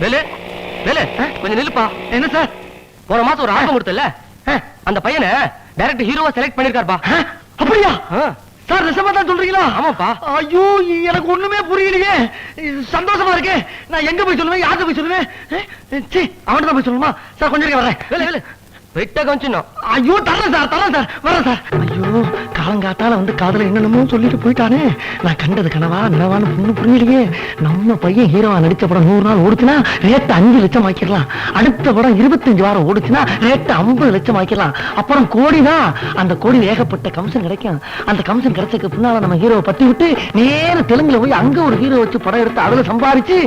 வேலு வேலு கொஞ்சம் நில்லுப்பா. என்ன சார்? போன மாசம் ஒரு ஆல்பம் கொடுத்தல, அந்த பையனை டைரக்டர் ஹீரோவா செலக்ட் பண்ணிருக்காருப்பா. அப்படியா சார்? நிஜமா தான் சொல்றீங்களா? ஆமாப்பா. ஐயோ எனக்கு ஒண்ணுமே புரியலையே. சந்தோஷமா இருக்கே. நான் எங்க போய் சொல்லுவேன், யார்கிட்ட போய் சொல்லுவேன்? அவன்கிட்ட தான் போய் சொல்லணுமா? சார் கொஞ்சம் வரேன். வேலு வேலு வெட்ட கவனிச்சிடணும். ஐயோ தரேன் சார் வரேன் சார். ஐயோ காலங்காத்தால வந்து காதல என்னென்னமோ சொல்லிட்டு போயிட்டானே. நான் கண்டது கனவா நினவான்னு பொண்ணு புரியலையே. நம்ம பையன் ஹீரோவா நடிச்ச படம் 100 நாள் ஓடுச்சுன்னா ரேட்டு 5 லட்சம் ஆக்கிடலாம். அடுத்த படம் 25 வாரம் ஓடுச்சுன்னா ரேட்டு 50 லட்சம் ஆக்கிடலாம். அப்புறம் கோடிதான். அந்த கோடி ஏகப்பட்ட கமிஷன் கிடைக்கும். அந்த கமிஷன் கிடைச்சதுக்கு பின்னால நம்ம ஹீரோவை பத்தி விட்டு நேர தெலுங்குல போய் அங்க ஒரு ஹீரோ வச்சு படம் எடுத்து அதுல சம்பாதிச்சு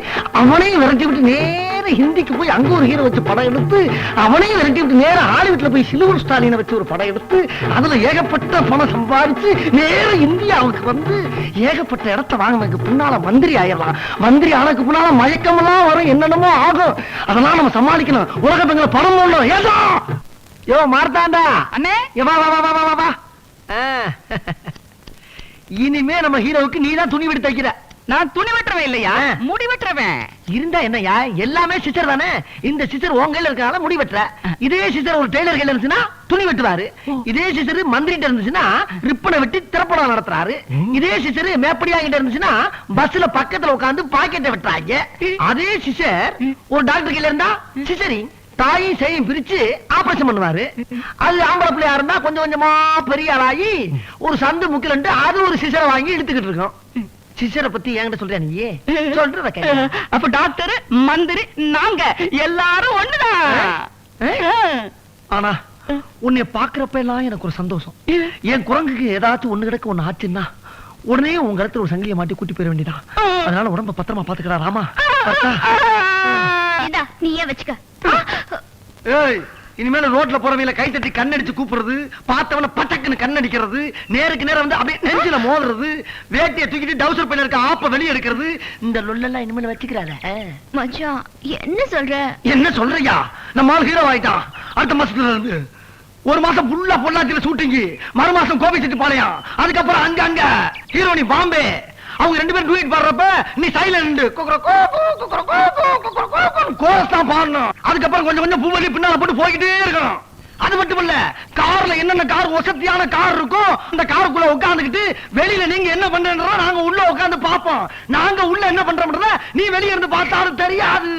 அவனையும் விரட்டி விட்டு நேர ஹிந்திக்கு போய் அங்க ஒரு ஹீரோ வச்சு படம் எடுத்து அவனையும் விரட்டி விட்டு நேர ஹாலிவுட்ல போய் சில்வர் ஸ்டாலினை வச்சு ஒரு படம் எடுத்து அதுல ஏகப்பட்ட பணம் சம்பாதிச்சு நேர இந்தியாவுக்கு வந்து ஏகப்பட்ட இடத்தை வாங்கினதுக்கு பின்னால மந்திரி ஆயிடலாம். மந்திரி ஆனதுக்கு பின்னால மயக்கமெல்லாம் வரும், என்னென்னமோ ஆகும். அதெல்லாம் நம்ம சமாளிக்கணும். உலக பெண்களை பணம் போடணும். ஏதோ யோ மார்த்தாண்டா அண்ணே, வா வா வா வா வா. இனிமே நம்ம ஹீரோவுக்கு நீதான் துணி வெட்டி தைக்கிற. நான் துணி வெட்டுறவன் இல்லையா, முடி வெட்டுறவன். இருந்தா என்னையா, எல்லாமே சிஸ்டர் தானே. இந்த சிஸ்டர் உங்க கையில இருக்கனால முடி வெட்டுற. இதே சிஸ்டர் ஒரு டெய்லர் கையில இருந்துச்சுன்னா துணி வெட்டுவாரு. இதே சிஸ்டர் மந்திரிட்ட இருந்துச்சுன்னா ரிப்பனை வெட்டி திரைப்படம் நடத்துறாரு. இதே சிஸ்டர் மேப்படியா கிட்ட இருந்துச்சுன்னா பஸ்ல பக்கத்துல உட்கார்ந்து பாக்கெட்டை வெட்டுறாங்க. அதே சிஸ்டர் ஒரு டாக்டர் கையில இருந்தா சிஸ்டரிங் தாயும் செய்யும் பிரிச்சு ஆபரேஷன் பண்ணுவாரு. அது ஆம்பளை பிள்ளையா இருந்தா கொஞ்சம் கொஞ்சமா பெரிய ஆளாகி ஒரு சந்து முக்கில் அது ஒரு சிசரை வாங்கி இழுத்துக்கிட்டு இருக்கோம். சிசரை பத்தி என்கிட்ட சொல்றியா நீ? சொல்றத அப்ப டாக்டர் மந்திரி நாங்க எல்லாரும் ஒண்ணுதான். ஆனா உன்னை பாக்குறப்ப எல்லாம் எனக்கு ஒரு சந்தோஷம். என் குரங்குக்கு ஏதாச்சும் ஒண்ணு கிடக்கு ஒண்ணு ஆச்சுன்னா உடனே உங்க இடத்துல ஒரு சங்கிலியை மாட்டி கூட்டி போயிட வேண்டியதான். அதனால உடம்ப பத்திரமா பாத்துக்கிறா ராமா. நீயே வச்சுக்க. ஏய், இனிமேல ரோட்ல போறவங்கள கை தட்டி கண்ணடிச்சு கூப்பிடுறது, பார்த்தவன பச்சக்குன்னு கண்ணடிக்கிறது, நேருக்கு நேரம் வந்து அப்படியே நெஞ்சில மோதுறது, வேட்டியை தூக்கிட்டு டவுசர் பையில இருக்க ஆப்ப வெளியே எடுக்கிறது, இந்த லொல்லெல்லாம் இனிமேல வச்சுக்கிறாத. மச்சான் என்ன சொல்ற? என்ன சொல்றியா? நம்ம ஆள் ஹீரோ ஆயிட்டான். அடுத்த மாசத்துல இருந்து 1 மாசம் ஃபுல்லா பொள்ளாச்சியில ஷூட்டிங், மறு மாசம் கோபிச்செட்டிப்பாளையம், அதுக்கப்புறம் அங்க ஹீரோனி பாம்பே. அவங்க 2 பேரும் டூயட் பாடுறப்ப நீ சைலண்ட் கோரஸ் தான் பாடணும். அதுக்கப்புறம் கொஞ்சம் கொஞ்சம் பூவலி பின்னால போட்டு போய்கிட்டே இருக்கணும். அது மட்டும் இல்ல, கார்ல என்னென்ன கார் வசதியான கார் இருக்கும் அந்த காருக்குள்ள உட்கார்ந்துகிட்டு வெளியில நீங்க என்ன பண்றீங்க நாங்க உள்ள உட்கார்ந்து பாப்போம். நாங்க உள்ள என்ன பண்றோம்ன்றத நீ வெளிய இருந்து பார்த்தாலும் தெரியாது.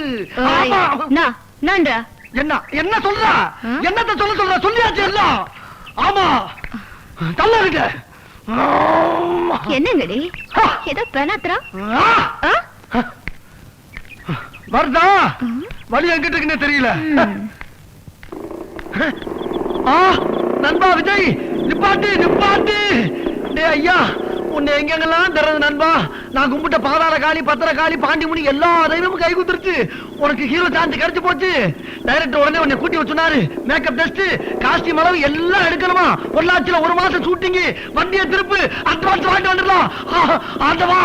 என்ன என்ன சொல்ற? என்னத்த சொல்ற சொல்லியாச்சு எல்லாம். ஆமா தள்ள இருக்க. என்னங்கடி ஏதோ பெனாத்ரா வருதா? வழி எங்கிட்ட இருக்குன்னு தெரியல. நண்பா விஜய், நிப்பாட்டு நிப்பாட்டு. ஐயா உன்னை எங்கெங்கெல்லாம் தர்றது நண்பா? நான் கும்பிட்ட பாதாள காளி, பத்திர காளி, பாண்டிமுனி எல்லா தெய்வமும் கை குத்துருச்சு. உனக்கு ஹீரோ சான்ஸ் கிடைச்சு போச்சு. டைரக்டர் உடனே உன்னை கூட்டி வச்சுனாரு. மேக்கப் டெஸ்ட், காஸ்டியூம் அளவு எல்லாம் எடுக்கணுமா. பொள்ளாச்சியில 1 மாசம் ஷூட்டிங், வண்டியை திருப்பு, அட்வான்ஸ் வாங்கிட்டு வந்துடலாம். ஆண்டவா,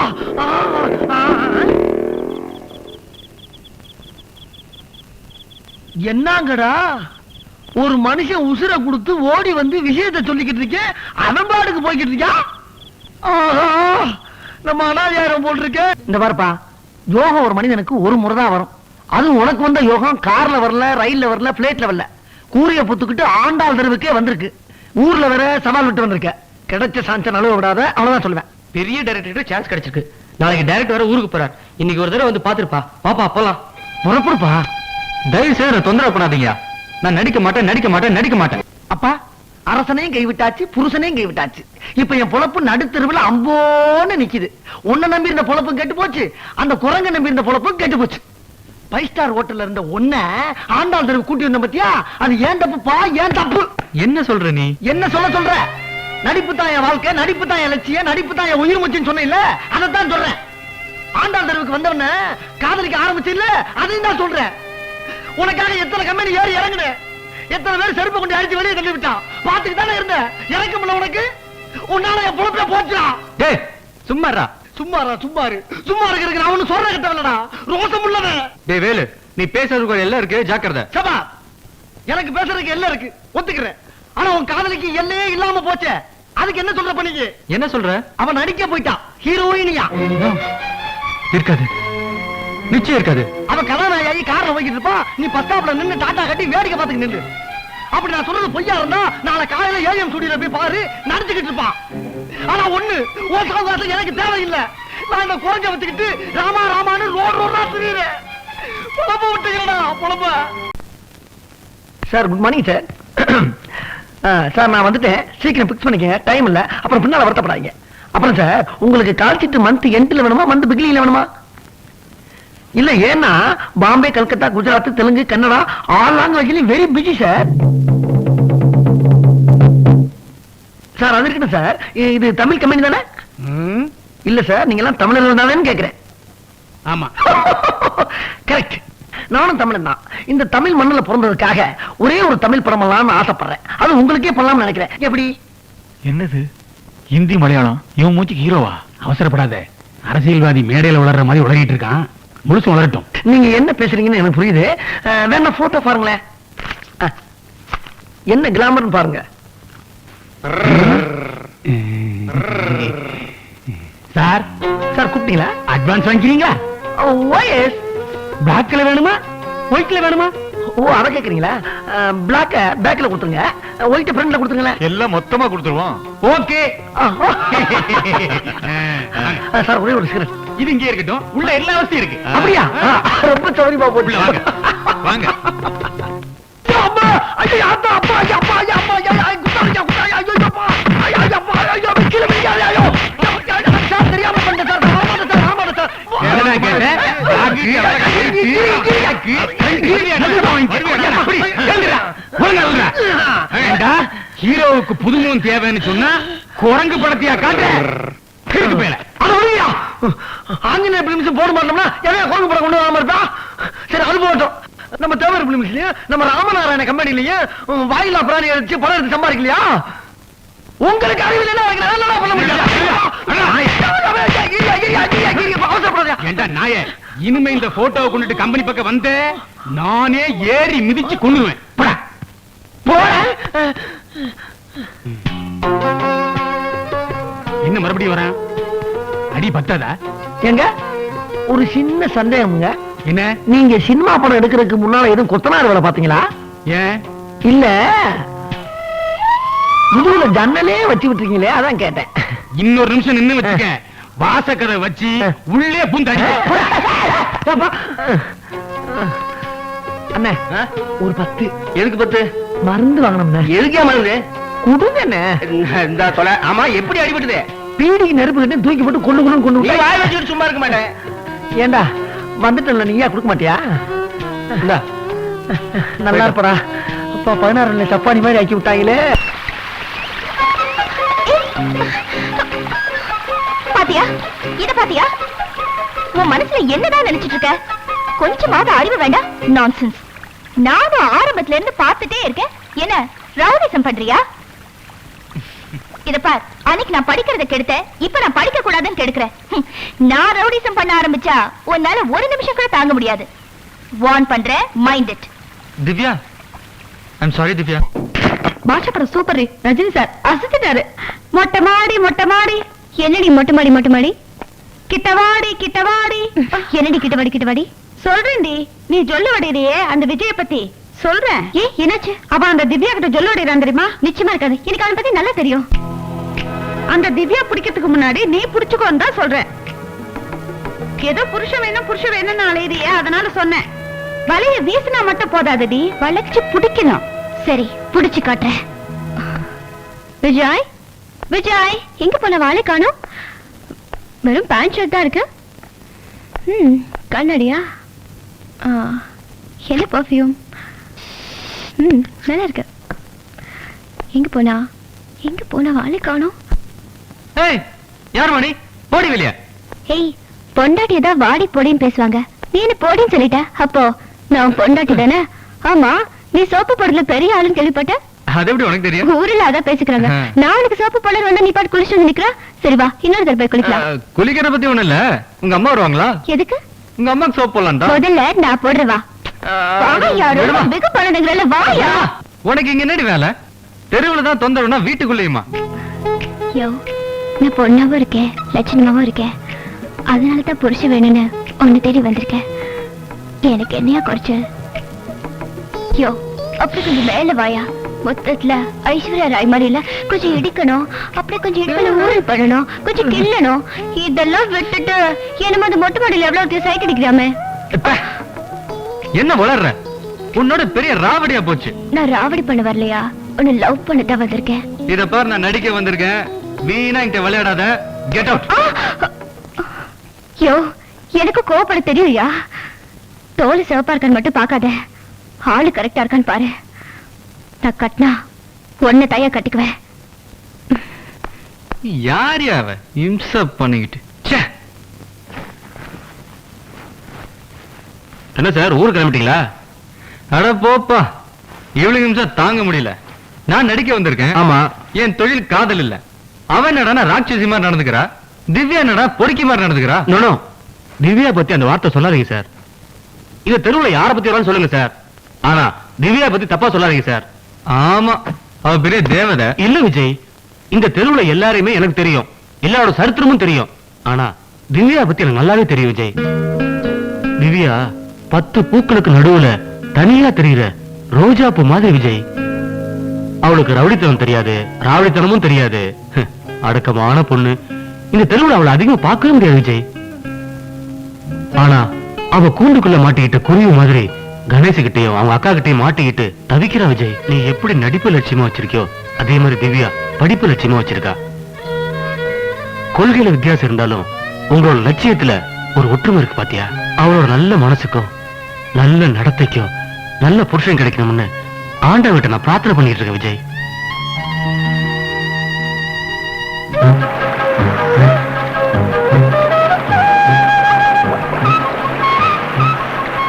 என்னங்கடா ஒரு மனுஷன் உசுரை கொடுத்து ஓடி வந்து விஷயத்தை சொல்லிக்கிட்டு இருக்கேன், அவன் பாட்டுக்கு போய்கிட்டு இருக்கா. நம்ம அனாதியாரம் போல் இருக்க. இந்த பாருப்பா, யோகம் ஒரு மனிதனுக்கு ஒரு முறை தான் வரும். அதுவும் உனக்கு வந்த யோகம் கார்ல வரல, ரயில்ல வரல, பிளேட்ல வரல, கூரிய புத்துக்கிட்டு ஆண்டாள் தெருவுக்கே வந்திருக்கு. ஊர்ல வேற சவால் விட்டு வந்திருக்க. கிடைச்ச சான்ஸ் நழுவ விடாத, அவ்வளவுதான் சொல்லுவேன். பெரிய டைரக்டர் சான்ஸ் கிடைச்சிருக்கு. நாளைக்கு டைரக்டர் வேற ஊருக்கு போறார். இன்னைக்கு ஒரு தடவை வந்து பாத்துருப்பா. பாப்பா போலாம். புறப்படுப்பா. தயவு செய்து தொந்தரவு பண்ணாதீங்க. நான் நடிக்க மாட்டேன். அப்பா, அரசனையும் கைவிட்டாச்சு, புருஷனையும் கைவிட்டாச்சு. இப்ப என் பொழப்பு நடுத்தருவில் அம்போன்னு நிக்குது. உன்னை நம்பி இருந்த பொழப்பும் கெட்டு போச்சு, அந்த குரங்க நம்பி இருந்த பொழப்பும் கெட்டு போச்சு. 5 ஸ்டார் ஹோட்டல்ல இருந்த ஒன்ன ஆண்டாள் தெருவு கூட்டி வந்த பத்தியா? அது ஏன் தப்புப்பா, ஏன் தப்பு? என்ன சொல்ற நீ? என்ன சொல்ற? நடிப்பு தான் என் வாழ்க்கை, நடிப்பு தான் என் லட்சியம், நடிப்பு தான் என் உயிர் முச்சுன்னு சொன்ன இல்ல, அதைத்தான் சொல்றேன். ஆண்டாள் தெருவுக்கு வந்தவன காதலிக்க ஆரம்பிச்சு இல்ல, அதையும் தான் சொல்றேன். உனக்காக எத்தனை கம்பெனி ஏறி இறங்குன, எத்தனை பேர் செருப்பு கொண்டு அடிச்சு வெளியே தள்ளி விட்டான். பாத்துக்கு தானே இருந்த. இறக்க முடியல உனக்கு. உன்னால என் பொழப்பே போச்சுடா. டேய் சும்மாடா. சும்மா இருக்கிறதுக்கு நான் ஒண்ணு சொல்ற கிட்டவல்லடா, ரோசம் உள்ளவன். டேய் வேலு, நீ பேசுறதுக்கு எல்லாம் இருக்கு, ஜாக்கிரதை. சபா, எனக்கு பேசுறதுக்கு எல்லாம் இருக்கு, ஒத்துக்கிறேன். ஆனா உன் காதலிக்கு எல்லையே இல்லாம போச்சே, அதுக்கு என்ன சொல்ற பண்ணிக்கு? என்ன சொல்ற? அவன் நடிக்க போயிட்டான், ஹீரோயினியா. இருக்காது. நிச்சயம் இருக்காது. அவன் கதாநாயகி கார்ல போய்கிட்டு இருப்பான், நீ பஸ் ஸ்டாப்ல நின்னு டாட்டா கட்டி வேடிக்கை பார்த்துக்கிட்டு நில்லு. அப்படி நான் சொல்றது பொய்யா இருந்தா நாளை காலையில ஏஎம் ஸ்டுடியோல போய் பாரு, நடந்துகிட்டு இருப்பான். ஆனா ஒண்ணு, உன் சகவாசம் எனக்கு தேவையில்லை. நான் இந்த குறைஞ்ச வச்சுக்கிட்டு ராமா ராமான்னு ரோடா திரியுறேன். புலம்ப விட்டுக்கிறடா புலம்ப. Sir good morning sir. Sir நான் வந்துட்டேன், சீக்கிரம் பிக்ஸ் பண்ணிக்கங்க, டைம் இல்ல, அப்புறம் பின்னால வருத்தப்படாதீங்க. அப்புறம் சார் உங்களுக்கு கால்ஷீட் மந்த் எண்ட்ல வேணுமா மந்த் பிகினிங்ல வேணுமா? இல்ல ஏன்னா பாம்பே, கல்கத்தா, குஜராத், தெலுங்கு, கன்னடா ஆல் லாங்குவேஜ்லயும் வெரி பிஸி சார். சார் அது இருக்கட்டும் சார், இது தமிழ் கம்பெனி தானே? இல்ல சார், நீங்க எல்லாம் தமிழர்கள் தானேன்னு கேக்குறேன். ஆமா கரெக்ட், நானும் தமிழன் தான். இந்த தமிழ் மண்ணில் பிறந்ததுக்காக ஒரே ஒரு தமிழ் படம் பண்ணலாம்னு ஆசைப்படுறேன். அது உங்களுக்கே பண்ணலாம்னு நினைக்கிறேன். எப்படி? என்னது ஹிந்தி மலையாளம் இவன் மூச்சுக்கு ஹீரோவா? அவசரப்படாத, அரசியல்வாதி மேடையில வளர்ற மாதிரி உளறிட்டு இருக்கான், முழுசு வளரட்டும். நீங்க என்ன பேசுறீங்கன்னு எனக்கு புரியுது. வேணா போட்டோ பாருங்களேன். என்ன கிளாமர்னு பாருங்க. சார் சார் கூப்பிட்டீங்களா? அட்வான்ஸ் வாங்கிக்கிறீங்களா? ஓஎஸ். பிளாக்ல வேணுமா ஒயிட்ல வேணுமா? ஓ அத கேக்குறீங்களா? பிளாக் பேக்ல கொடுத்துருங்க, ஒயிட் ஃப்ரண்ட்ல கொடுத்துருங்களேன். எல்லாம் மொத்தமா கொடுத்துருவோம். ஓகே சார் ஒரே ஒரு சிகரெட். இது இங்கே இருக்கட்டும், உள்ள எல்லா வசதியும் இருக்கு. அப்படியா? ரொம்ப சௌரியமா போட்டு வாங்க வாங்க. அப்பா ஐயா அப்பா அப்பா ஐயா அப்பா ஐயா அப்பா ஐயா குத்தாரியா குத்தாரியா ஐயோ அப்பா ஐயா அப்பா ஐயா கிள வியா ஐயோ சார் தெரியாம பண்ண சார். ஆமாடா சார். என்னடா கேட்ட? ஹீரோவுக்கு புதுமுகம் தேவைன்னு சொன்னா குரங்கு படத்தையா காட்டு. ஆஞ்சநேய பிலிம்ஸ் போட மாட்டோம்னா எதையா குரங்கு படம் கொண்டு வராம இருப்பா? சரி அது போட்டோம். நம்ம தேவர் பிலிம்ஸ்லயே நம்ம ராமநாராயண கம்பெனிலேயே வாயிலா பிராணி அடிச்சு படம் எடுத்து சம்பாதிக்கலையா? உங்களுக்கு அறிவில் என்ன பண்ண முடியாது. நாய இனிமே இந்த போட்டோவை கொண்டுட்டு கம்பெனி பக்கம் வந்து நானே ஏறி மிதிச்சு கொண்டுவேன். என்ன மறுபடியும் வரேன்? அடி பத்தாதா? எங்க ஒரு சின்ன சந்தேகம்ங்க. என்ன? நீங்க சினிமா படம் எடுக்கிறதுக்கு முன்னால எதுவும் கொத்தனார் வேலை பாத்தீங்களா? ஏன் இல்ல முதுகுல ஜன்னலே வச்சு விட்டுருக்கீங்களே, அதான் கேட்டேன். இன்னொரு நிமிஷம் நின்னு வச்சுக்க, வாசக்கதை வச்சு உள்ளே பூந்தாடி. அண்ணே ஒரு 10. எதுக்கு 10? மருந்து வாங்கணும். எதுக்கே மருந்து? குடுங்க. இந்த தொலை. ஆமா எப்படி அடிபட்டுது? பீடிக்கு நெருப்பு கட்டி தூக்கி போட்டு கொண்டு நீ வாய் வச்சுட்டு சும்மா இருக்க மாட்டேன். ஏண்டா வந்துட்டல, நீயா கொடுக்க மாட்டியா? நல்லா இருப்படா. அப்பா 16 சப்பானி மாதிரி ஆக்கி விட்டாங்களே. பாத்தியா இத பாத்தியா? உன் மனசுல என்னதான் நினைச்சிட்டு இருக்க? கொஞ்சமாவது அறிவு வேண்டாம். நான்சென்ஸ். நானும் ஆரம்பத்துல இருந்து பார்த்துட்டே இருக்கேன். என்ன ரவுடிசம் பண்றியா? இத பார், அன்னைக்கு நான் படிக்கிறத கெடுத்தேன், இப்ப நான் படிக்க கூடாதுன்னு கெடுக்கிறேன். நான் ரவுடிசம் பண்ண ஆரம்பிச்சா உன்னால ஒரு நிமிஷம் கூட தாங்க முடியாது. வார்ன் பண்றேன், mind it. Divya, I'm sorry Divya. Baasha படம் சூப்பர். ரஜினி சார் அசத்திட்டாரு. மொட்டை மாடி மொட்டை மாடி. என்னடி மொட்டை மாடி மொட்டை மாடி? கிட்டவாடி கிட்டவாடி. என்னடி கிட்டவாடி கிட்டவாடி? சொல்றேன்டி, நீ சொல்ல வடிறியே அந்த விஜய பத்தி சொல்றேன். ஏ என்னாச்சு? அவ அந்த திவ்யா கிட்ட சொல்ல வடிறான் தெரியுமா? நிச்சயமா இருக்காது, எனக்கு அவனை பத்தி நல்லா தெரியும். அந்த திவ்யா பிடிக்கிறதுக்கு முன்னாடி நீ பிடிச்சுக்கோன்னு தான் சொல்றேன். ஏதோ புருஷன் வேணும்னு அலையிறியே, அதனால சொன்னேன். வலைய வீசினா மட்டும் போதாதடி, வளைச்சு பிடிக்கணும். சரி பிடிச்சு காட்டுறேன். விஜய் விஜய் எங்க போன? வாழை காணோம். வெறும் பேண்ட் ஷர்ட் தான் இருக்கு. கண்ணாடியா? என்ன பர்ஃபியூம்? நல்லா இருக்கு. எங்க போனா வாழை காணோம். ஏய் யார் மணி? போடி வெளிய. ஏய் பொண்டாட்டி ஏதாவது வாடி போடின்னு பேசுவாங்க, நீ என்ன போடின்னு சொல்லிட்ட. அப்போ நான் பொண்டாட்டி தானே? ஆமா, நீ சோப்பு போடல பெரிய ஆளுன்னு கேள்விப்பட்ட. அது எப்படி உனக்கு தெரியும்? ஊரில் அதான் பேசிக்கிறாங்க. நான் உனக்கு சோப்பு போடல வந்தா நீ பாட்டு குளிச்சு நிக்கிற. சரி வா, இன்னொரு தடவை போய் குளிக்கலாம். குளிக்கிறத பத்தி ஒண்ணு இல்ல. உங்க அம்மா வருவாங்களா? எதுக்கு? உங்க அம்மாக்கு சோப் போடலாம்டா. முதல்ல நான் போடுறவா. வெகு பழனங்கள வாயா. உனக்கு இங்க என்னடி வேலை? தெருவுல தான் தொந்தரவுனா வீட்டுக்குள்ளேயுமா? யோ, நான் பொண்ணாவும் இருக்கேன், லட்சணமாவும் இருக்கேன். அதனாலதான் புருஷன் வேணும்னு உன்னை தேடி வந்திருக்கேன். எனக்கு என்னையா குறைச்சல்? யோ, அப்படி கொஞ்சம் மேல வாயா. மொத்தத்துல ஐஸ்வர்யா ராய் மாதிரி இல்ல, கொஞ்சம் இடிக்கணும், அப்படியே கொஞ்சம் இடுப்புல ஊறல் பண்ணணும், கொஞ்சம் கிள்ளணும். இதெல்லாம் விட்டுட்டு என்னமோ அந்த மொட்டை மாடியில எவ்வளவு சைட் அடிக்கிறாமே. என்ன வளர்ற? உன்னோட பெரிய ராவடியா போச்சு. நான் ராவடி பண்ண வரலையா, உன்னை லவ் பண்ண தான் வந்திருக்கேன். இத பாரு, நான் நடிக்க வந்திருக்கேன். வீணா இங்க விளையாடாத. Get out. யோ, எனக்கு கோவப்பட தெரியும்யா. தோல் சிவப்பா இருக்கான்னு மட்டும் பாக்காத, ஆளு கரெக்டா இருக்கான்னு பாரு. நான் கட்டினா ஒன்ன தயா கட்டிக்குவேன். யார் அவ இம்ச பண்ணிக்கிட்டு? என்ன சார், ஊருக்கு கிளம்பிட்டீங்களா? அட போப்பா, இவ்வளவு நிமிஷம் தாங்க முடியல. நான் நடிக்க வந்திருக்கேன். ஆமா, என் தொழில் காதல் இல்ல. அவன் என்னடா ராட்சசி மாதிரி நடந்துக்கிறா, திவ்யா என்னடா பொறுக்கி மாதிரி நடந்துக்கிறா. நோ, திவ்யா பத்தி அந்த வார்த்தை சொல்லாதீங்க சார். இந்த தெருவுல யார பத்தி வரான்னு சொல்லுங்க சார். ஆனா திவ்யா பத்தி தப்பா சொல்லாதீங்க சார். ஆமா, அவ பெரிய தேவதை. இல்ல விஜய், இந்த தெருவுல எல்லாரையுமே எனக்கு தெரியும், எல்லாரோட சரித்திரமும் தெரியும். ஆனா திவ்யா பத்தி எனக்கு நல்லாவே தெரியும் விஜய். திவ்யா 10 பூக்களுக்கு நடுவுல தனியா தெரியுற ரோஜா பூ மாதிரி விஜய். அவளுக்கு ரவுடித்தனம் தெரியாது, ராவடித்தனமும் தெரியாது. அடக்கமான பொண்ணு. இந்த தெருவுல அவளை அதிகமா பார்க்கவே முடியாது விஜய். ஆனா அவ கூண்டுக்குள்ள மாட்டிக்கிட்ட குருவி மாதிரி கணேசகிட்டையும் அவங்க அக்கா கிட்டையும் மாட்டிக்கிட்டு தவிக்கிறா விஜய். நீ எப்படி நடிப்பு லட்சியமா வச்சிருக்கியோ அதே மாதிரி திவ்யா படிப்பு லட்சியமா வச்சிருக்கா. கொள்கையில வித்தியாசம் இருந்தாலும் உங்களோட லட்சியத்துல ஒரு ஒற்றுமை இருக்கு பாத்தியா? அவளோட நல்ல மனசுக்கும் நல்ல நடத்தைக்கும் நல்ல புருஷன் கிடைக்கணும்னு ஆண்டவன்கிட்ட நான் பிரார்த்தனை பண்ணிட்டு இருக்கேன் விஜய்.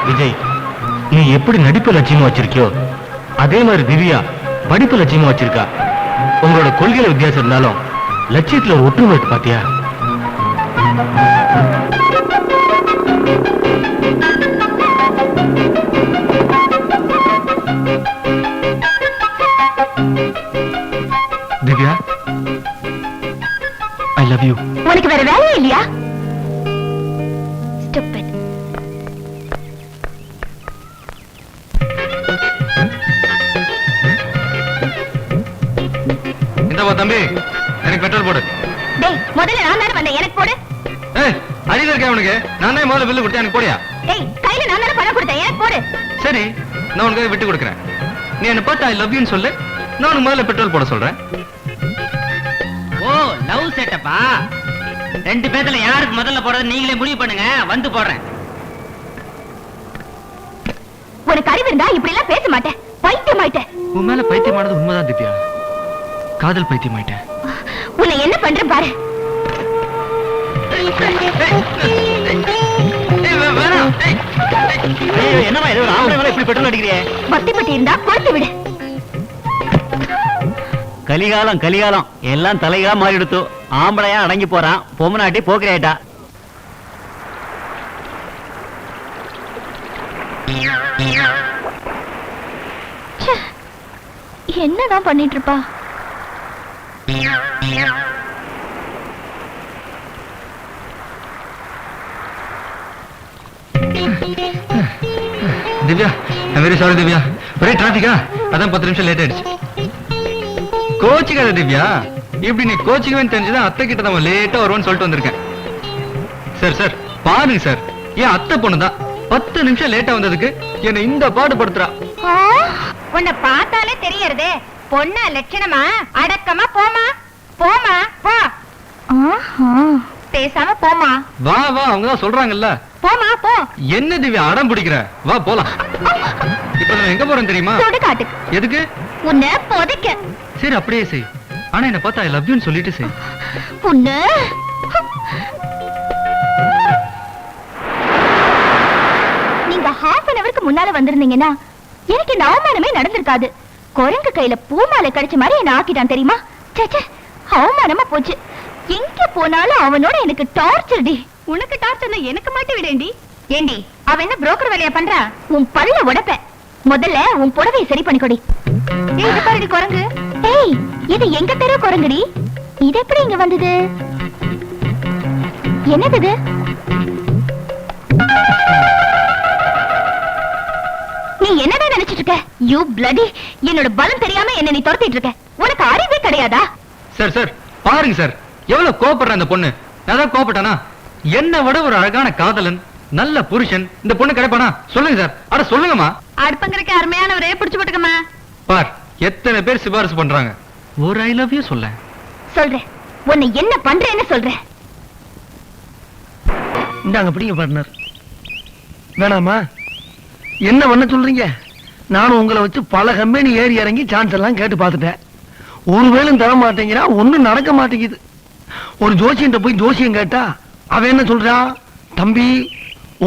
விஜய், நீ எப்படி நடிப்பு லட்சியமா வச்சிருக்கியோ அதே மாதிரி திவ்யா படிப்பு லட்சியமா வச்சிருக்கா. உங்களோட கொள்கையில வித்தியாசம் இருந்தாலும் லட்சியத்துல ஒரு ஒற்றுமை இருக்கு பாத்தியா? Divya, I love you. உனக்கு வேற வேலையே இல்லையா? Stupid. இந்த தம்பி, எனக்கு பெட்ரோல் போடு. டேய், முதல்ல நான் தானே வந்தேன், எனக்கு போடு. ஏய், அடியில இருக்கேன் உனக்கு. நான் தான் முதல்ல பில்லு கொடுத்தேன், எனக்கு போடியா? டேய், கையில நான் தானே பணம் கொடுத்தேன், எனக்கு போடு. சரி, நான் உனக்கு விட்டு கொடுக்குறேன். நீ என்ன பார்த்து ஐ லவ் யூன்னு சொல்லு, நான் உனக்கு முதல்ல பெட்ரோல் போட சொல்றேன். ஓ, லவ் செட்டப்பா? 2 பேத்துல யாருக்கு முதல்ல போறது நீங்களே முடிவு பண்ணுங்க, வந்து போடுறேன். உனக்கு அறிவு இருந்தா இப்படி எல்லாம் பேச மாட்டேன். பைத்தியமாயிட்டேன். உன் மேல பைத்தியமானது உண்மைதான் திவ்யா. காதல் பைத்தியமாயிட்டேன். உன்னை என்ன பண்ற பாரு. என்னமா இது ஒரு ஆம்பளை மேல இப்படி பெட்ரோல் அடிக்கிறியே? பக்தி பட்டி இருந்தா கொடுத்து விடு. கலிகாலம் கலிகாலம் எல்லாம் தலைகளா மாறி எடுத்து ஆம்பளையா அடங்கி போறான், பொம்மநாட்டி போக்குறேட்டா. என்னதான் பண்ணிட்டு இருப்பா? Divya, I'm very sorry Divya. ஒரே டிராபிக்கா, அதான் 10 நிமிஷம் லேட் ஆயிடுச்சு. கோச்சிக்காத திவ்யா. இப்படி நீ கோச்சிக்குவேன்னு தெரிஞ்சுதான் அத்தை கிட்ட நம்ம லேட்டா வருவோம்னு சொல்லிட்டு வந்திருக்கேன். சார் சார் பாருங்க சார், ஏன் அத்தை பொண்ணுதான் 10 நிமிஷம் லேட்டா வந்ததுக்கு என்ன இந்த பாடு படுத்துறா. உன்னை பார்த்தாலே தெரியறதே பொண்ணா லட்சணமா. அடக்கமா போமா, போமா போ. பேசாம போமா. வா வா, அவங்கதான் சொல்றாங்கல்ல. போமா போ. என்ன திவ்யா அடம் பிடிக்கிற? வா போலாம். இப்ப நான் எங்க போறேன் தெரியுமா? சுடுகாட்டுக்கு. எதுக்கு? உன்னை புதைக்க. சரி அப்படியே செய். ஆனா என்ன பார்த்தா ஐ லவ் யூன்னு சொல்லிட்டு செய். உன்னை நீங்க half an hourக்கு முன்னால வந்திருந்தீங்கன்னா எனக்கு இந்த அவமானமே நடந்திருக்காது. குரங்கு கையில பூமாலை கிடைச்ச மாதிரி என்ன ஆக்கிட்டான் தெரியுமா? சேச்சே, அவமானமா போச்சு. எங்க போனாலும் அவனோட எனக்கு டார்ச்சர் டி. உனக்கு டார்ச்சர்னா எனக்கு மாட்டி விடேண்டி. ஏண்டி, அவன் என்ன புரோக்கர் வேலையா பண்றா? உன் பல்ல உடைப்ப. முதல்ல உன் புடவையை சரி பண்ணிக்கொடி. ஏய், இது பாருடி குரங்கு. ஏய், இது எங்க தெரு குரங்குடி. இது எப்படி இங்க வந்தது? என்னது இது? நீ என்னதான் நினைச்சிட்டு இருக்க? You bloody! என்னோட பலம் தெரியாம என்ன நீ துரத்திட்டு இருக்க. உனக்கு அறிவே கிடையாதா? சார் சார் பாருங்க சார், எவ்வளவு கோபப்படுற அந்த பொண்ணு. நான் கோபப்பட்டானா? என்ன விட ஒரு அழகான காதலன், நல்ல புருஷன் இந்த பொண்ணு கிடைப்பானா? சொல்லுங்க சார், அட சொல்லுங்கம்மா. அடுப்பங்கரைக்கு அருமையானவரே பிடிச்சு போட்டுக்கமா. பார், எத்தனை பேர் சிபாரிசு பண்றாங்க. ஒரு ஐ லவ் யூ சொல்ல சொல்றேன். உன்னை என்ன பண்றேன்னு சொல்றேன். இந்தாங்க பிடிங்க பார்ட்னர். வேணாமா? என்ன பண்ண சொல்றீங்க? நானும் உங்களை வச்சு பல கம்பெனி ஏறி இறங்கி சான்ஸ் எல்லாம் கேட்டு பார்த்துட்டேன். ஒருவேளும் தர மாட்டேங்கிறா, ஒண்ணும் நடக்க மாட்டேங்குது. ஒரு ஜோசியன்ட்ட போய் ஜோசியம் கேட்டா அவன் என்ன சொல்றான்? தம்பி,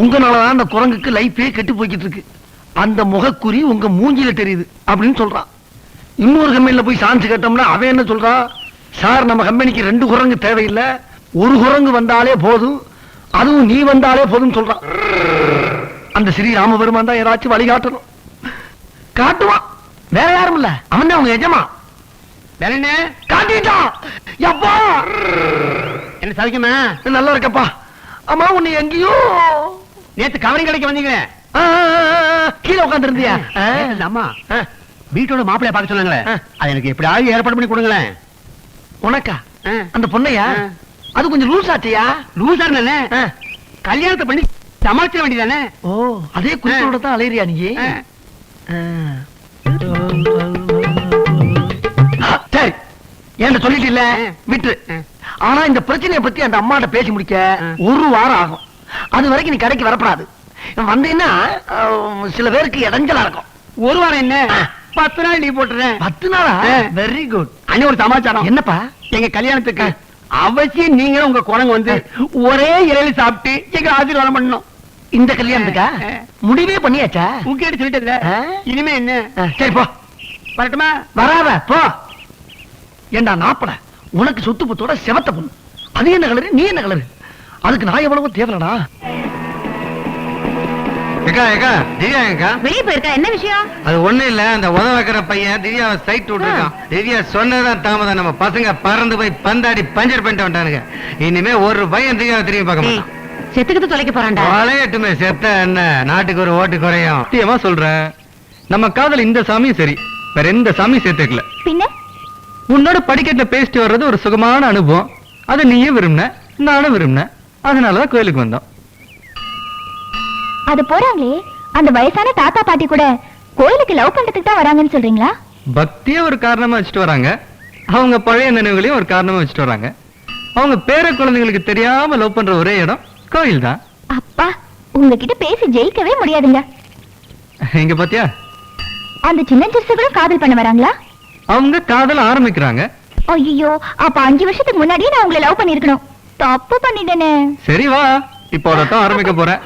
உங்களாலதான் அந்த குரங்குக்கு லைஃபே கெட்டு போய்கிட்டு இருக்கு, அந்த முகக்குறி உங்க மூஞ்சில தெரியுது அப்படின்னு சொல்றான். இன்னொரு கம்பெனில போய் சான்ஸ் கேட்டோம்னா அவன் என்ன சொல்றான்? சார், நம்ம கம்பெனிக்கு 2 குரங்கு தேவையில்லை, ஒரு குரங்கு வந்தாலே போதும், அதுவும் நீ வந்தாலே போதும் சொல்றான். அந்த ஸ்ரீ ராமபெருமான் தான் ஏதாச்சும் வழிகாட்டணும். காட்டுவான், வேற யாரும் இல்ல, அவன் தான் அவங்க எஜமா. வேற என்ன காட்டிட்டான். எப்பா என்ன சாதிக்குமா? நல்லா இருக்கப்பா. அம்மா, உன்னை எங்கேயோ நேத்து கவரிங் கடைக்கு வந்தீங்களே, கீழே உட்கார்ந்து இருந்தியா? அம்மா வீட்டோட மாப்பிளைய பார்க்க சொன்னாங்களே, அது எனக்கு எப்படியாவது ஏற்பாடு பண்ணி கொடுங்களேன். உனக்கா? அந்த பொண்ணையா? அது கொஞ்சம் லூஸ் ஆச்சியா? லூசா என்ன, கல்யாணத்தை பண்ணி சமாளிச்சிட வேண்டியதானே? ஓ, அதே குறிப்போட தான் அலையிறியா நீ? சரி, ஏன் சொல்லிட்டு இல்ல விட்டு. ஆனா இந்த பிரச்சனையை பத்தி அந்த அம்மாட்ட பேசி முடிக்க 1 வாரம் ஆகும். அது வரைக்கும் நீ கடைக்கு வரப்படாது. வந்தீங்கன்னா சில பேருக்கு இடைஞ்சலா இருக்கும். 1 வாரம் என்ன, 10 நாள் லீவ் போட்டுறேன். 10 நாளா? Very good. அண்ணே, ஒரு சமாச்சாரம். என்னப்பா? எங்க கல்யாணத்துக்கு அவசியம் நீங்களும் உங்க குரங்கு வந்து ஒரே இலையில சாப்பிட்டு எங்க ஆசீர்வாதம் பண்ணணும். இந்த கல்யாணத்துக்கா? முடிவே பண்ணியாச்சா? உங்ககிட்ட சொல்லிட்டு இனிமே என்ன? சரி போ. வரட்டுமா? வராத போ. ஏண்டா நாப்பட, உனக்கு சொத்து பத்தோட செவத்த பொண்ணு, அது என்ன கலரு, நீ என்ன கலரு? அதுக்கு நான் எவ்வளவு தேவைடா. ஏக்கா ஏக்கா, திவ்யா ஏக்கா வெளியே போயிருக்கா? என்ன விஷயம்? அது ஒண்ணு இல்ல, அந்த உத வைக்கிற பையன் திவ்யாவை சைட் விட்டுருக்கான். திவ்யா சொன்னதான் தாமதம், நம்ம பசங்க பறந்து போய் பந்தாடி பஞ்சர் பண்ணிட்டு வந்துட்டானுங்க. இனிமே ஒரு பையன் திவ்யாவை திரும்பி பார்க்க மாட்டான். செத்துக்கிட்டு தொலைக்க போறான்டா. வளையட்டுமே, செத்த என்ன, நாட்டுக்கு ஒரு ஓட்டு குறையும். சத்தியமா சொல்றேன், நம்ம காதல் இந்த சாமியும் சரி, வேற எந்த சாமியும் சேர்த்துக்கல. பின்ன உன்னோட படிக்கட்டுல பேசிட்டு வர்றது ஒரு சுகமான அனுபவம். அதை நீயும் விரும்பின, நானும் விரும்பினேன், அதனாலதான் கோயிலுக்கு வந்தோம். அது போறாங்களே, அந்த வயசான தாத்தா பாட்டி கூட கோயிலுக்கு லவ் பண்றதுக்கு தான் வராங்கன்னு சொல்றீங்களா? பக்தியை ஒரு காரணமா வச்சுட்டு வராங்க, அவங்க பழைய நினைவுகளையும் ஒரு காரணமா வச்சுட்டு வராங்க. அவங்க பேர குழந்தைங்களுக்கு தெரியாம லவ் பண்ற ஒரே இடம் கோயில் தான். அப்பா, உங்ககிட்ட பேசி ஜெயிக்கவே முடியாதுங்க. இங்க பாத்தியா, அந்த சின்ன சிறுசுகளும் காதல் பண்ண வராங்களா? அவங்க காதல் ஆரம்பிக்கிறாங்க. ஐயோ, அப்ப 5 வருஷத்துக்கு முன்னாடியே நான் உங்களை லவ் பண்ணிருக்கணும். தப்பு பண்ணிட்டேனே. சரி வா, இப்போ அதான் ஆரம்பிக்க போறேன்.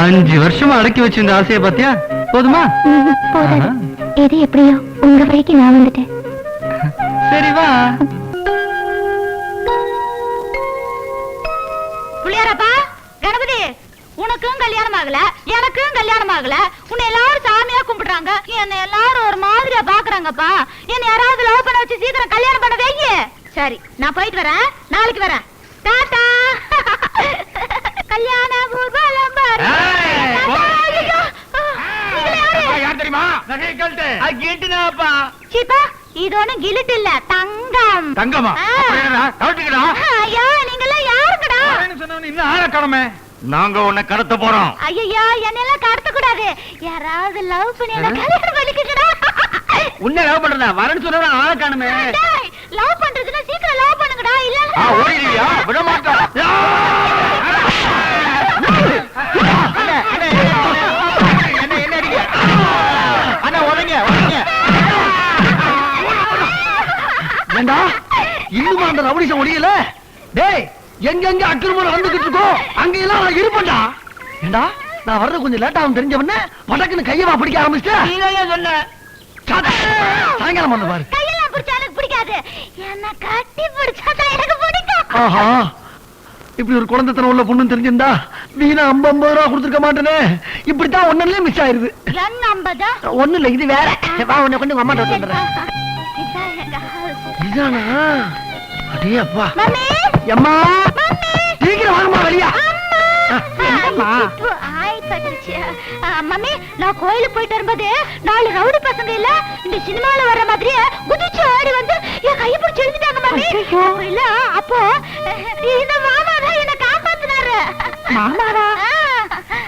அஞ்சு வருஷமா அடக்கி வச்சிருந்த ஆசையை பாத்தியா? போதுமா? போதாது. எது எப்படியோ உங்க வழிக்கு நான் வந்துட்டேன். சரி வா. புள்ளியாரப்பா, கணபதி, உனக்கும் கல்யாணம் ஆகல, எனக்கும் கல்யாணம் ஆகல. உன்னை எல்லாரும் சாமியா கும்பிடுறாங்க, என்ன எல்லாரும் ஒரு மாதிரியா பாக்குறாங்கப்பா. என்ன யாராவது லவ் பண்ண வச்சு சீக்கிரம் கல்யாணம் பண்ண வையே. சரி, நான் போயிட்டு வரேன், நாளைக்கு வரேன். டாடா. கல்யாண ஊர்வலம் பாரு. யார் தெரியுமா? கேட்டுனாப்பா. சீப்பா, இது ஒண்ணும் கிலிட் இல்ல, தங்கம். தங்கமா? ஐயா, நீங்கெல்லாம் யாருங்கடா? இன்னும் ஆள காணோமே. நாங்க உன்னை கடத்த போறோம். ஐயா, என்னெல்லாம் கடத்த கூடாது. யாராவது லவ் பண்ணி என்ன கல்யாணம் பண்ணிக்கடா. உன்னை லவ் பண்றதா? வரேன்னு சொன்னா ஆள காணுமே. லவ் பண்றதுன்னா சீக்கிரம் லவ் பண்ணுங்கடா, இல்ல ஓடிடுவியா? விட மாட்டோம். ஏண்டா இன்னும் அந்த ரவுடிசம் ஒடியல? டேய், எங்க அக்கிரமம் நடந்துகிட்டு இருக்கோ அங்கெல்லாம் நான் இருப்பேன்டா. ஏண்டா, நான் வர்றது கொஞ்சம் லேட் ஆகும் தெரிஞ்சவன படக்குன்னு கையவா பிடிக்க ஆரம்பிச்சிட்டேன். சொன்ன சாயங்காலம் வந்து பாரு. கையெல்லாம் பிடிச்சா எனக்கு பிடிக்காது, என்ன கட்டி பிடிச்சா எனக்கு பிடிக்கும். ஆஹா, இப்படி ஒரு குழந்தைத்தனம் உள்ள பொண்ணு தெரிஞ்சிருந்தா வீணா 50 ரூபா கொடுத்துருக்க மாட்டேனே. இப்படித்தான் ஒண்ணுலயே மிஸ் ஆயிருது. என்ன 50? ஒண்ணு இல்ல, இது வேற. வா, உன்னை கொண்டு அம்மா வந்துடுறேன். இதான் எங்க house. இதானா? அடே அப்பா. மம்மி, அம்மா, சீக்கிரம் வாங்கம்மா வெளியா. என்னம்மா? ஆய் பட்டுச்சு. மம்மி, நான் கோயிலுக்கு போயிட்டு வரும்போது 4 ரவுடி பசங்க இல்ல இந்த சினிமால வர்ற மாதிரியே குதிச்சு ஆடி வந்து என் கையை பிடிச்சு எழுதிட்டாங்க மம்மி. அப்ப இல்ல, அப்போ இந்த மாமா தான் என்ன காப்பாத்துனாரு. மாமாவா?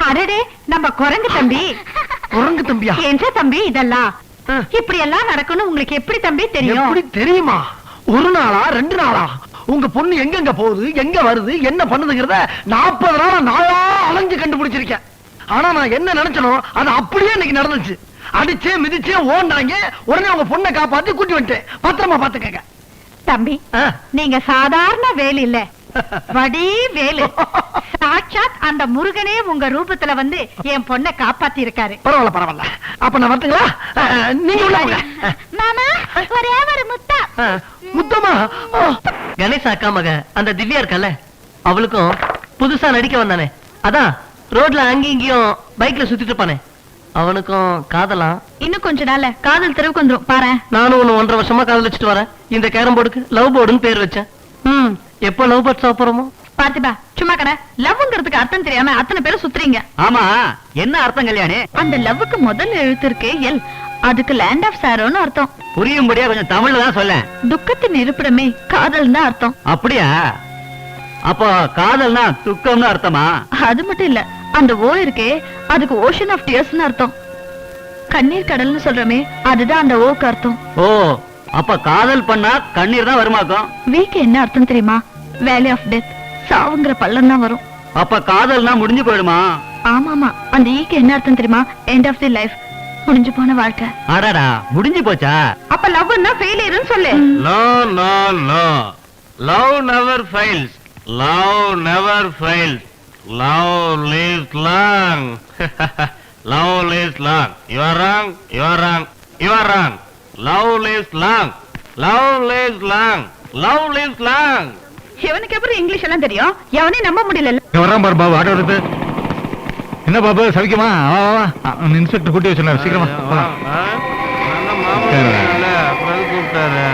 அடடே, நம்ம குரங்கு தம்பி. குரங்கு தம்பியா? என்ன தம்பி இதெல்லாம்? இப்படி எல்லாம் நடக்கணும் உங்களுக்கு எப்படி தம்பி தெரியும்? எப்படி தெரியுமா? ஒரு நாளா 2 நாளா உங்க பொண்ணு எங்கெங்க போகுது, எங்க வருது, என்ன பண்ணுதுங்கிறத 40 நாளா நாளா அலைஞ்சு கண்டுபிடிச்சிருக்கேன். ஆனா நான் என்ன நினைச்சனோ அது அப்படியே இன்னைக்கு நடந்துச்சு. அடிச்சே மிதிச்சே ஓண்டாங்க. உடனே உங்க பொண்ணை காப்பாத்தி கூட்டி வந்துட்டேன். பத்திரமா பாத்துக்கங்க தம்பி. நீங்க சாதாரண வேலு இல்ல, வடி வேலு. சாட்சாத் அந்த முருகனே உங்க ரூபத்துல வந்து என் பொண்ணை காப்பாத்தி இருக்காரு. பரவாயில்ல பரவாயில்ல. அப்ப நான் வரட்டுங்களா? நீங்க உள்ள போங்க. மாமா, ஒரே ஒரு முத்தா. முத்தமா? கணேஷ் அக்கா மக அந்த திவ்யா இருக்கல்ல, அவளுக்கும் புதுசா நடிக்க வந்தானே, அதான் ரோட்ல அங்கேயும் இங்கேயும் பைக்ல சுத்திட்டு இருப்பானே, அவனுக்கும் காதலாம். இன்னும் கொஞ்ச நாள்ல காதல் தெருவுக்கு வந்துரும் பாரு. நானும் 1.5 வருஷமா காதலிச்சுட்டு வரேன். இந்த கேரம் போர்டுக்கு லவ் போர்டுன்னு பேர் வச்சேன். எப்போ லவ் பேர்ட்ஸ் சாப்பிடுறோமோ? பார்த்திபா, சும்மா கடை. லவ்ங்கிறதுக்கு அர்த்தம் தெரியாம அத்தனை பேரும் சுத்துறீங்க. ஆமா, என்ன அர்த்தம் கல்யாணி? அந்த லவ்வுக்கு முதல் எழுத்து இருக்கு எல். அதுக்கு லேண்ட் ஆஃப் சாரோன்னு அர்த்தம். புரியும்படியா கொஞ்சம் தமிழ்ல தான் சொல்ல. துக்கத்தின் இருப்பிடமே காதல் தான் அர்த்தம். அப்படியா? அப்போ காதல்னா துக்கம்னு அர்த்தமா? அது மட்டும் இல்ல, அந்த ஓ இருக்கே அதுக்கு ஓஷன் ஆஃப் டியர்ஸ்னு அர்த்தம். கண்ணீர் கடல்னு சொல்றமே, அதுதான் அந்த ஓக்கு அர்த்தம். ஓ, அப்ப காதல் பண்ணா கண்ணீர் தான் வருமாக்கும். வீக்கு என்ன அர்த்தம் தெரியுமா? வேலி ஆஃப் டெத், சாவுங்கிற பள்ளம் தான் வரும். அப்ப காதல்னா முடிஞ்சு போயிடுமா? ஆமாமா. அந்த ஈக்கு என்ன அர்த்தம் தெரியுமா? எண்ட் ஆஃப் தி லைஃப், முடிஞ்சு போன வாழ்க்கை. அடடா, முடிஞ்சு போச்சா? அப்ப லவ்னா ஃபெயிலியர்னு சொல்லு. No, no, no. Love never fails. Love never fails. Love lives long. Love lives long. You are wrong. You are wrong. You are wrong. Love lives long. Love lives long. Love lives long. இவனுக்கு எப்படி English எல்லாம் தெரியும்? எவனையும் நம்ப முடியல. வரான் பாரு Babu, auto வருது. என்ன பாபு, சவிக்குமா? வா வா வா. இன்ஸ்பெக்டர் கூட்டி வச்சுனாரு, சீக்கிரமா போலாம். கூப்பிட்டாரு.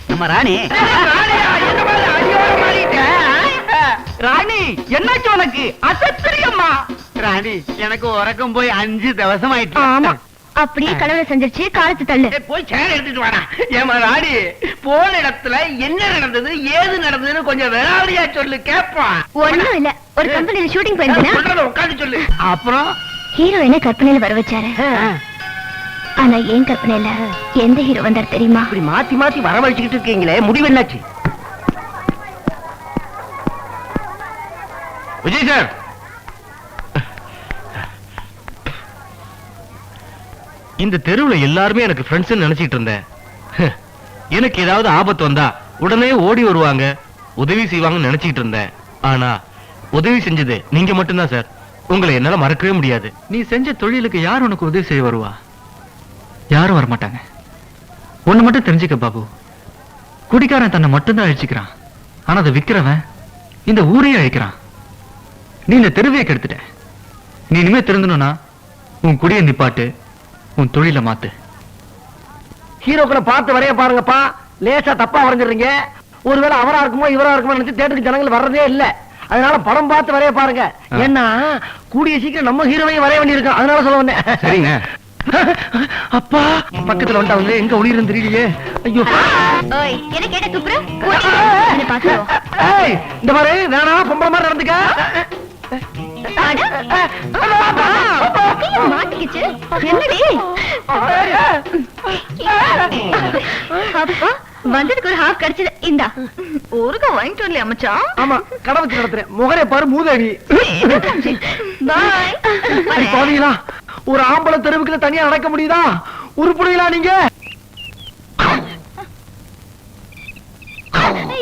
நம்ம ராணி. ராணி, என்னாச்சு உனக்கு? அசத்திரியம்மா. ராணி, எனக்கு உறக்கம் போய் 5 திவசம் ஆயிட்டு. ஆமா, அப்படியே கலவர செஞ்சிருச்சு. காலத்து தள்ளு. போய் சேர் எடுத்துட்டு வாடா. ஏமா ராணி, போன இடத்துல என்ன நடந்தது, ஏது நடந்ததுன்னு கொஞ்சம் விளாடியா சொல்லு, கேட்பான். ஒண்ணும் இல்ல, ஒரு கம்பெனில ஷூட்டிங் போயிருந்தேன். உட்காந்து சொல்லு. அப்புறம் ஹீரோயினை கற்பனையில வர வச்சாரு. ஆனா ஏன் கற்பனையில எந்த ஹீரோ வந்தார் தெரியுமா? இப்படி மாத்தி மாத்தி வரவழைச்சுக்கிட்டு இருக்கீங்களே, முடிவு என்னாச்சு? விஜய் சார், இந்த தெருவுல எல்லாருமே எனக்கு ஃப்ரெண்ட்ஸ் நினைச்சிட்டு இருந்தேன். எனக்கு ஏதாவது ஆபத்து வந்தா உடனே ஓடி வருவாங்க, உதவி செய்வாங்கன்னு நினைச்சிட்டு இருந்தேன். ஆனா உதவி செஞ்சது நீங்க மட்டும்தான் சார். உங்களை என்னால மறக்கவே முடியாது. நீ செஞ்ச தொழிலுக்கு யார் உனக்கு உதவி செய்ய வருவா? யாரும் வரமாட்டாங்க. ஒண்ணு மட்டும் தெரிஞ்சுக்க பாபு, குடிக்காரன் தன்னை மட்டும்தான் அழிச்சுக்கிறான், ஆனா அதை விக்கிறவன் இந்த ஊரையே அழிக்கிறான். நீ இந்த தெருவையை கெடுத்துட்ட. நீ இனிமே திருந்தணும்னா உன் குடியை நிப்பாட்டு, உன் தொழிலை மாத்து. ஹீரோக்களை பார்த்து வரைய பாருங்கப்பா. லேசா தப்பா வரைஞ்சிடுறீங்க. ஒருவேளை அவரா இருக்குமோ இவரா இருக்குமோ நினைச்சு தேட்டருக்கு ஜனங்கள் வர்றதே இல்ல. அதனால படம் பார்த்து வரைய பாருங்க. ஏன்னா கூடிய சீக்கிரம் நம்ம ஹீரோவையும் வரைய வேண்டியிருக்கோம். அதனால சொல்ல வந்தேன். சரிங்க. அப்பா, பக்கத்துல வந்துட்டாங்க, எங்க ஒளியிருந்து தெரியலையே. ஐயோ, ஓய், என்ன கேட்ட துப்புற? என்ன பாக்குறோம்? ஏய், இந்த மாதிரி வேணா பொம்பளை மாதிரி நடந்துக்க. மாட்டிக்கிச்சு. என்னடி அப்பா, வந்ததுக்கு ஒரு ஹாஃப் கிடைச்சது. இந்தா ஊருக்க வாங்கிட்டு வரலையா மச்சான்? ஆமா, கடை வச்சு நடத்துறேன். முகரே பாரு, மூதேவி. பாய். பாவீங்களா, ஒரு ஆம்பளை தெருவுக்குள்ள தனியா நடக்க முடியுதா? உருப்படுவீங்களா நீங்க?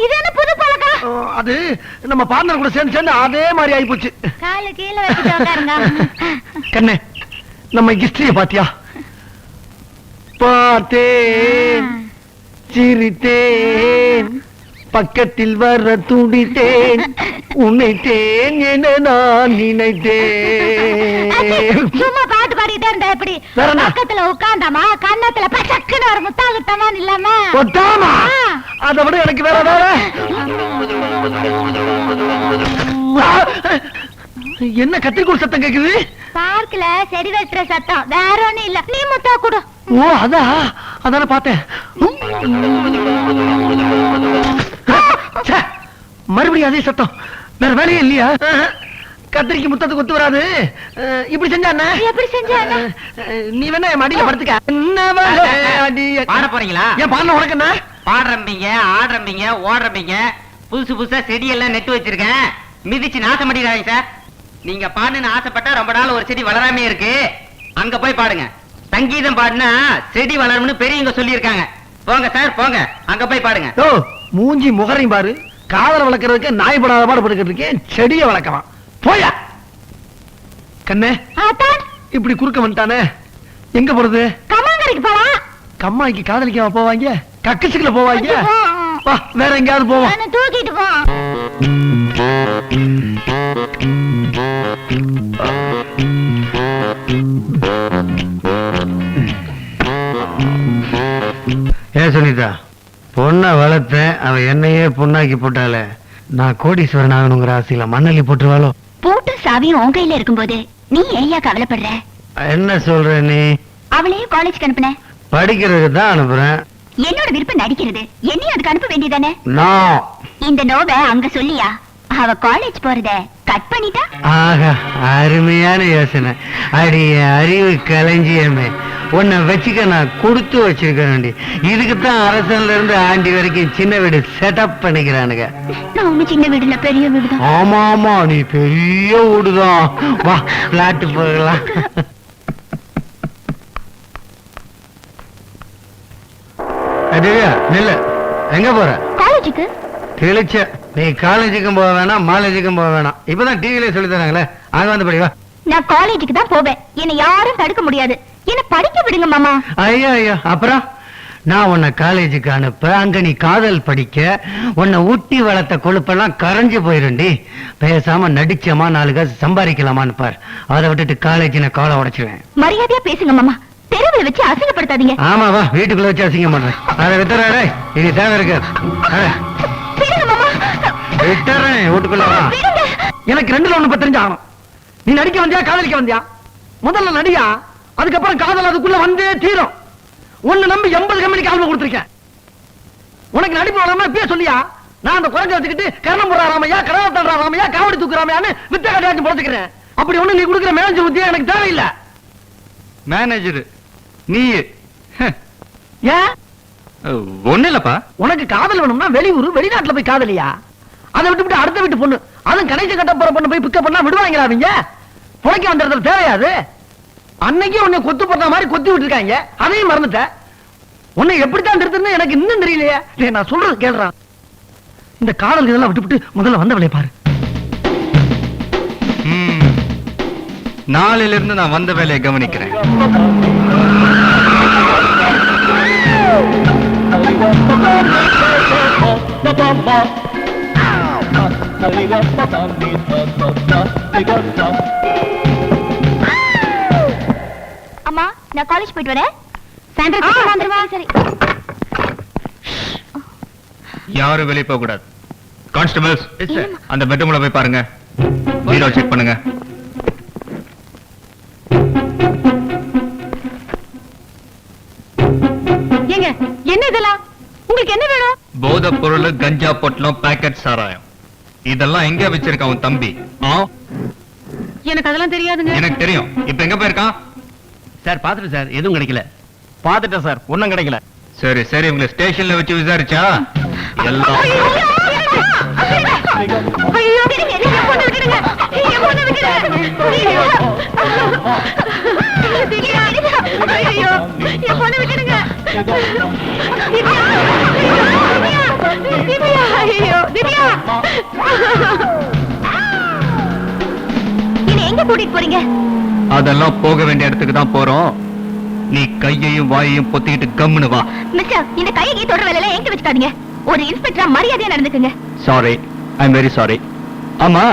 இது என்ன புது பழக்கம்? அது நம்ம பார்ட்னர் கூட சேர்ந்து சேர்ந்து அதே மாதிரி ஆகி போச்சு. கால கீழே வச்சுட்டு உட்காருங்க. கண்ணே, நம்ம ஹிஸ்டரிய பாத்தியா? பார்த்தேன், சிரித்தேன், பக்கத்தில் வர துடித்தேன், உன்னைத்தேன் என நான் நினைத்தேன். சும்மா பாட்டு பாடிட்டே இருந்தா எப்படி? வேற என்ன? பக்கத்துல உட்கார்ந்தாமா கன்னத்துல பச்சக்குன்னு ஒரு முத்தாகட்டமான்னு இல்லாம ஒட்டாமா? அதை விட எனக்கு வேற வேற. என்ன கத்திரிக்கோள் சத்தம் கேக்குது? பார்க்கல செடி வெட்டுற சத்தம், வேற ஒண்ணும் இல்ல. நீ முத்தா கூட. ஓ அதான பார்த்தேன். ச்சே, மறுபடியும் அதே சத்தம். வேற வேலையே இல்லையா? கத்திரிக்கு முத்தத்துக்கு ஒத்து வராது. இப்படி செஞ்சா என்ன? எப்படி செஞ்சா என்ன? நீ வேணா என் மடியில படுத்துக்க. பாட போறீங்களா? ஏன் பாடல உனக்கு என்ன? பாடுறம்பீங்க, ஆடுறம்பீங்க, ஓடுறம்பீங்க, புதுசு புதுசா செடி எல்லாம் நட்டு வச்சிருக்கேன். மிதிச்சு நாசம் பண்ணிடாதீங்க சார். நீங்க பாடுன்னு ஆசைப்பட்டா ரொம்ப நாள் ஒரு செடி வளராமே இருக்கு. அங்க போய் பாடுங்க. சங்கீதம் பாடுனா செடி வளரும்னு பெரியவங்க சொல்லி இருக்காங்க. போங்க சார், போங்க, அங்க போய் பாடுங்க. ஓ, மூஞ்சி முகரையும் பாரு. காதல வளர்க்கறதுக்கு நாய் படாத பாடுபட்டு இருக்கேன், செடியை வளர்க்கலாம். போயா கண்ணே, ஆத்தான் இப்படி குறுக்க வந்துட்டானே. எங்க போறது? கம்மாங்கரைக்கு போலாம். கம்மாய்க்கு காதலிக்காம போவாங்க, கக்கசுக்குல போவாங்க. வா, வேற எங்கயாவது போவோம். நானு தூக்கிட்டு போ. ஏன் சுனிதா, பொண்ணை வளர்த்தேன், அவ என்னையே பொண்ணாக்கி போட்டாலே. நான் கோடீஸ்வரன் ஆகணுங்கிற ஆசையில மண்ணள்ளி போட்டுருவாளோ? பூட்டு சாவியும் உன் கையில இருக்கும்போது நீ ஏயா கவலைப்படுற? என்ன சொல்ற நீ? அவளையும் காலேஜ்க்கு அனுப்புன. படிக்கிறதுக்கு தான் அனுப்புறேன். என்னோட விருப்பம் நடிக்கிறது, என்னையும் அதுக்கு அனுப்ப வேண்டியதானே? நான் இந்த நோவை அங்க சொல்லியா? அவ காலேஜ் போறத கட் பண்ணிட்டா? ஆகா, அருமையான யோசனை. அடிய அறிவு களஞ்சியமே, உன்னை வச்சுக்க நான் கொடுத்து வச்சிருக்கேன். இதுக்குத்தான் அரசன்ல இருந்து ஆண்டி வரைக்கும் சின்ன வீடு செட்டப் பண்ணிக்கிறானுங்க. நான் ஒண்ணு சின்ன வீடுல பெரிய வீடுதான். ஆமா ஆமா, நீ பெரிய வீடுதான். வா, பிளாட் போகலாம். நில்லு, எங்க போற? காலேஜுக்கு. தெளிச்ச, நீ காலேஜுக்கும் போக வேணாம், மாலேஜுக்கும் போக வேணாம். இப்பதான் டிவிலே சொல்லி தராங்களே, அங்க வந்து படி. வா. நான் காலேஜுக்கு தான் போவேன். என்னை யாரும் தடுக்க முடியாது. என்ன படிக்க விடுங்க மாமா. ஐயோ ஐயோ, அப்புறம் நான் உன்னை காலேஜுக்கு அனுப்ப, அங்க நீ காதல் படிக்க, உன்னை ஊட்டி வளர்த்த கொழுப்பெல்லாம் கரைஞ்சு போயிருண்டி. பேசாம நடிச்சமா 4 காசு சம்பாதிக்கலாமான்னு பார். அதை விட்டுட்டு காலேஜ் நான் காலை உடைச்சிருவேன். மரியாதையா பேசுங்க மாமா. தெருவில் வச்சு அசிங்கப்படுத்தாதீங்க. ஆமா, வா, வீட்டுக்குள்ள வச்சு அசிங்கம் பண்றேன். அதை வித்துறாடே, இது தேவை இருக்கு. விடுங்க மாமா. விட்டுறேன், வீட்டுக்குள்ள வா. விடுங்க. எனக்கு 2ல 1 தெரிஞ்சு ஆகணும். நீ நடிக்க வந்தியா, காதலிக்க வந்தியா? முதல்ல நடியா, அதுக்கப்புறம் காதல் அதுக்குள்ள வந்தே தீரும். உன்னை நம்பி 80 கம்பெனிக்கு ஆல்பம் கொடுத்திருக்கேன். உனக்கு நடிப்பு வளரமா இப்பயே சொல்லியா? நான் அந்த குறைஞ்ச வச்சுக்கிட்டு கரணம் போடுறாமையா, கடவுள் ராமையா, காவடி தூக்குறாமையான்னு வித்த கட்டாச்சு பொழைச்சுக்கிறேன். அப்படி ஒண்ணு நீ கொடுக்குற மேனேஜர் புத்தியா எனக்கு தேவையில்லை. மேனேஜர் நீ? ஏன்? ஒண்ணு இல்லப்பா. உனக்கு காதல் வேணும்னா வெளியூர் வெளிநாட்டுல போய் காதலியா? அதை விட்டு அடுத்த வீட்டு பொண்ணு, அதுவும் கணேச கட்ட போற பொண்ணு போய் பிக்கப் பண்ணா விடுவாங்களா அவங்க? புழைக்க வந்த இடத்துல தேவையாது. அன்னைக்கு உன்னை கொத்து போட்ட மாதிரி கொத்தி விட்டுருக்காங்க, அதையும் மறந்துட்ட. உன்னை எப்படித்தான் திருத்துன்னு எனக்கு இன்னும் தெரியலையே. நான் சொல்றது கேள்றான். இந்த காதல் இதெல்லாம் விட்டுவிட்டு முதல்ல வந்த வேலையை பாரு. நாளில இருந்து நான் வந்த வேலையை கவனிக்கிறேன். அம்மா, நான் காலேஜ் போயிட்டு வரேன். சாயந்தரம் வந்துருவா. சரி. யாரும் வெளியே போக கூடாது. கான்ஸ்டபிள்ஸ், அந்த பெட்ரூம்ல போய் பாருங்க. பீரோ செக் பண்ணுங்க. ஏங்க, என்ன இதெல்லாம்? உங்களுக்கு என்ன வேணும்? போதை பொருள், கஞ்சா பொட்டலம், பாக்கெட் சாராயம், இதெல்லாம் எங்க வச்சிருக்கான் உன் தம்பி? எனக்கு அதெல்லாம் தெரியாதுங்க. எனக்கு தெரியும். இப்ப எங்க போயிருக்கான்? சார் பாத்துட்டு சார், எதுவும் கிடைக்கல. பாத்துட்டேன் சார், ஒண்ணும் கிடைக்கல. சரி சரி, உங்களை ஸ்டேஷன்ல வச்சு விசாரிச்சா எல்லாம் ஐயோ, விடுங்க, என் பொண்ணை விட்டுடுங்க. என் பொண்ணை விட்டுடுங்க. ஐயோ. திவ்யா, ஐயோ, என் பொண்ணை விட்டுடுங்க. திவ்யா, திவ்யா, திவ்யா, ஐயோ, திவ்யா. என்னை எங்க கூட்டிட்டு போறீங்க? அதெல்லாம் போக வேண்டிய இடத்துக்கு தான் போறோம். நீ கையையும் வாயையும் பொத்திக்கிட்டு கம்முனு வா. மிஸ்டர், இந்த கையை தொடர வேலையில எங்க வச்சுக்காதீங்க. ஒரு இன்ஸ்பெக்டரா மரியாதையா நடந்துக்குங்க. Sorry, I am very sorry. ஆமா,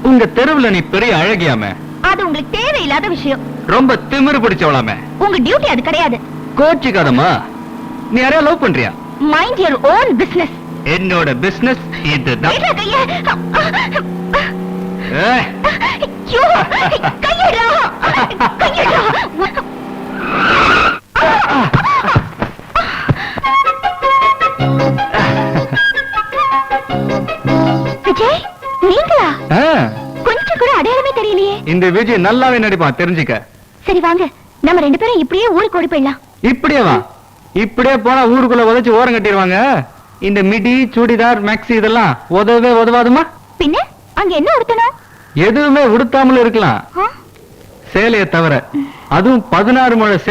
உங்க தெருவுல நீ பெரிய அழகியாமே. அது உங்களுக்கு தேவையில்லாத விஷயம். ரொம்ப திமிரு பிடிச்சவளாமே. உங்க டியூட்டி அது கிடையாது. கோச்சிக்காதம்மா. நீ யாரையா லவ் பண்றியா? Mind your own business. என்னோட பிசினஸ் இதுதான். கைய ஏய், ஐயோ, கையடா கையடா. விஜய், நீங்களா? ஆ, கொஞ்சம் கூட அடையாளமே தெரியலையே. இந்த விஜய் நல்லாவே நடிப்பான், தெரிஞ்சுக்க. சரி வாங்க, நம்ம 2 பேரும் இப்படியே ஊருக்கு ஓடி போயிடலாம். இப்படியே வா. இப்படியே போனா ஊருக்குள்ள உதைச்சு ஓரம் கட்டிடுவாங்க. இந்த மிடி, சுடிதார், மேக்ஸி இதெல்லாம் உதவவே உதவாதுமா. பின்ன அங்க என்ன உடுத்தணும்? எதுவுமே உடுத்தாமலும் இருக்கலாம், ஆ? சேலையை தவிர. அதுவும் 16 முழ